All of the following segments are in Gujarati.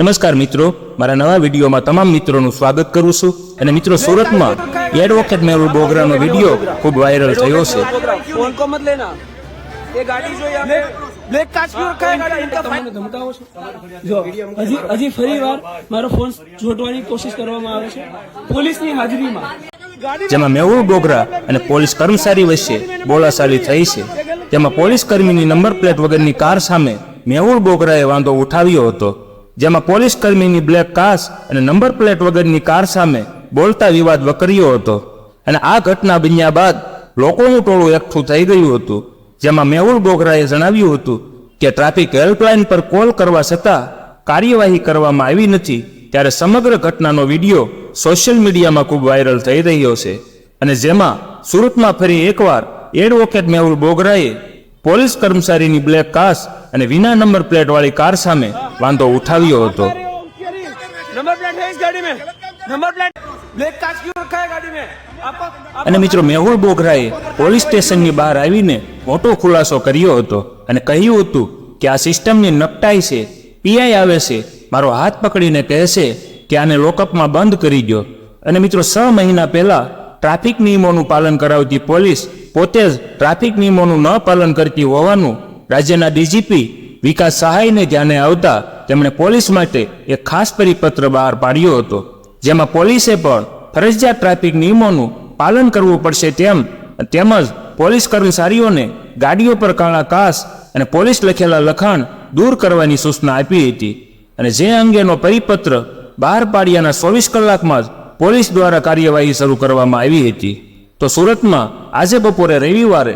નમસ્કાર મિત્રો, મારા નવા વિડીયોમાં તમામ મિત્રોનું સ્વાગત કરું છું। અને મિત્રો, સુરતમાં એડવોકેટ મેહુલ બોગરાનો વિડીયો ખૂબ વાયરલ થયો છે। फोन को मत लेना, ये गाड़ी जो यहाँ पे ब्लैक कांच क्यों रखा है गाड़ी इनका? તમને ધમકાવો છો? જો હજી ફરીવાર મારો ફોન જોડવાની કોશિશ કરવામાં આવે છે પોલીસની હાજરીમાં। જેમાં મેહુલ બોગરા અને પોલીસ કર્મચારી વચ્ચે બોલાચાલી થઈ છે। જેમાં પોલીસ કર્મીની નંબર પ્લેટ વગરની કાર સામે મેહુલ બોગરાએ વાંધો ઉઠાવ્યો હતો। જેમાં પોલીસ કર્મીની બ્લેક કાર અને નંબર પ્લેટ વગરની કાર સામે બોલતા વિવાદ વકર્યો હતો। અને આ ઘટના બન્યા બાદ લોકોનું ટોળું એકઠું થઈ ગયું હતું। જેમાં મેહુલ બોગરાએ જણાવ્યું હતું કે ટ્રાફિક હેલ્પલાઇન પર કોલ કરવા છતાં કાર્યવાહી કરવામાં આવી નથી। ત્યારે સમગ્ર ઘટનાનો વિડીયો સોશિયલ મીડિયામાં ખૂબ વાયરલ થઈ રહ્યો છે। અને જેમાં સુરતમાં ફરી એકવાર એડવોકેટ મેહુલ બોગરાએ પોલીસ કર્મચારીની બ્લેક કાર અને વિના નંબર પ્લેટ વાળી કાર સામે વાંધો ઉઠાવ્યો હતો। नंबर प्लेट है इस गाड़ी में, नंबर प्लेट ब्लैक कांच क्यों रखा है गाड़ी में? અને મિત્રો, મેહુલ બોગરાએ પોલીસ સ્ટેશનની બહાર આવીને મોટો ખુલાસો કર્યો હતો અને કહ્યું હતું કે આ સિસ્ટમની નકટાઈ છે। પીઆઈ આવે છે, મારો હાથ પકડીને કહે છે કે આને લોકઅપમાં બંધ કરી દો। અને મિત્રો, 6 મહિના પહેલા ટ્રાફિક નિયમોનું પાલન કરાવતી પોલીસ પોતે જ ટ્રાફિક નિયમોનું ન પાલન કરતી હોવાનું રાજ્યના ડીજીપી વિકાસ સહાયને ધ્યાને આવતા તેમણે પોલીસ માટે એક ખાસ પરિપત્ર બહાર પાડ્યો હતો। જેમાં પોલીસે પણ ફરજિયાત ટ્રાફિક નિયમોનું પાલન કરવું પડશે તેમજ પોલીસ કર્મચારીઓને ગાડીઓ પર કાળા કાચ અને પોલીસ લખેલા લખાણ દૂર કરવાની સૂચના આપી હતી। અને જે અંગેનો પરિપત્ર બહાર પાડ્યાના 24 કલાકમાં જ પોલીસ દ્વારા કાર્યવાહી શરૂ કરવામાં આવી હતી। તો સુરતમાં આજે બપોરે રવિવારે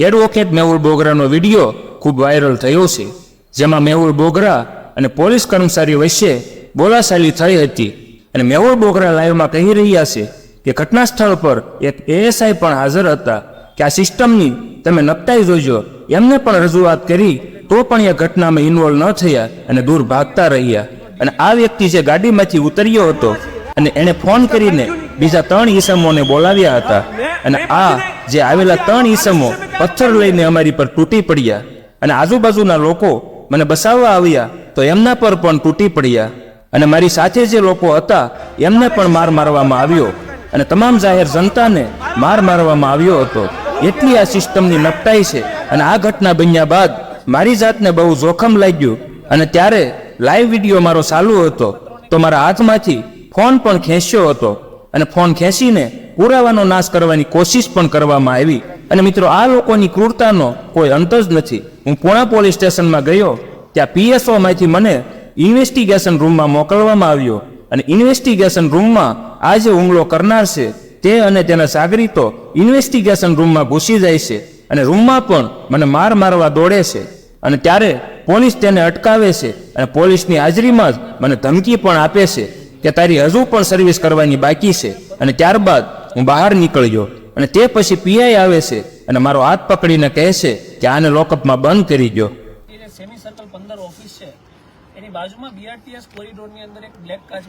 એડવોકેટ મેહુલ બોગરાનો વિડીયો ખૂબ વાયરલ થયો છે। જેમાં મેહુલ બોગરા અને પોલીસ કર્મચારી વચ્ચે બોલાચાલી થઈ હતી। અને મેહુલ બોગરા લાઈવમાં કહી રહ્યા છે કે ઘટના સ્થળ પર એક એએસઆઈ પણ હાજર હતા કે આ સિસ્ટમની તમે નકટાઈ જોઈજો। એમને પણ રજૂઆત કરી તો પણ એ ઘટનામાં ઇન્વોલ્વ ન થયા અને દૂર ભાગતા રહ્યા। અને આ વ્યક્તિ જે ગાડીમાંથી ઉતર્યો હતો અને એણે ફોન કરીને બીજા 3 ઈસમોને બોલાવ્યા હતા। અને આ જે આવેલા 3 ઈસમો પથ્થર લઈને અમારી પર તૂટી પડ્યા અને આજુબાજુના લોકો મને બસાવવા આવ્યા તો એમના પર પણ તૂટી પડ્યા। અને મારી સાથે જે લોકો હતા એમને પણ માર મારવામાં આવ્યો અને તમામ જાહેર જનતાને માર મારવામાં આવ્યો હતો। એટલી આ સિસ્ટમની નકટાઈ છે। અને આ ઘટના બન્યા બાદ મારી જાતને બહુ જોખમ લાગ્યું અને ત્યારે લાઈવ વિડીયો મારો ચાલુ હતો તો મારા હાથમાંથી ફોન પણ ખેંચ્યો હતો અને ફોન ખેંચીને પુરાવાનો નાશ કરવાની કોશિશ પણ કરવામાં આવી। અને મિત્રો, આ લોકોની ક્રૂરતાનો કોઈ અંત જ નથી। હું પુણા પોલીસ સ્ટેશનમાં ગયો, ત્યાં પીએસઓ માંથી મને ઇન્વેસ્ટિગેશન રૂમમાં મોકલવામાં આવ્યો અને ઇન્વેસ્ટિગેશન રૂમમાં આ જે હુમલો કરનાર છે તે અને તેના સાગરીતો ઇન્વેસ્ટિગેશન રૂમમાં ઘૂસી જાય છે અને રૂમમાં પણ મને માર મારવા દોડે છે। અને ત્યારે પોલીસ તેને અટકાવે છે અને પોલીસની હાજરીમાં જ મને ધમકી પણ આપે છે કે તારી હજુ પણ સર્વિસ કરવાની બાકી છે। અને ત્યારબાદ હું બહાર નીકળ્યો અને તે પછી પીઆઈ આવે છે અને મારો હાથ પકડીને કહે છે કે આને લોકઅપમાં બંધ કરી દો। સેમી સર્કલ 15 ઓફિસ છે, એની બાજુમાં બીઆરટીએસ કોરિડોરની અંદર એક બ્લેક કાચ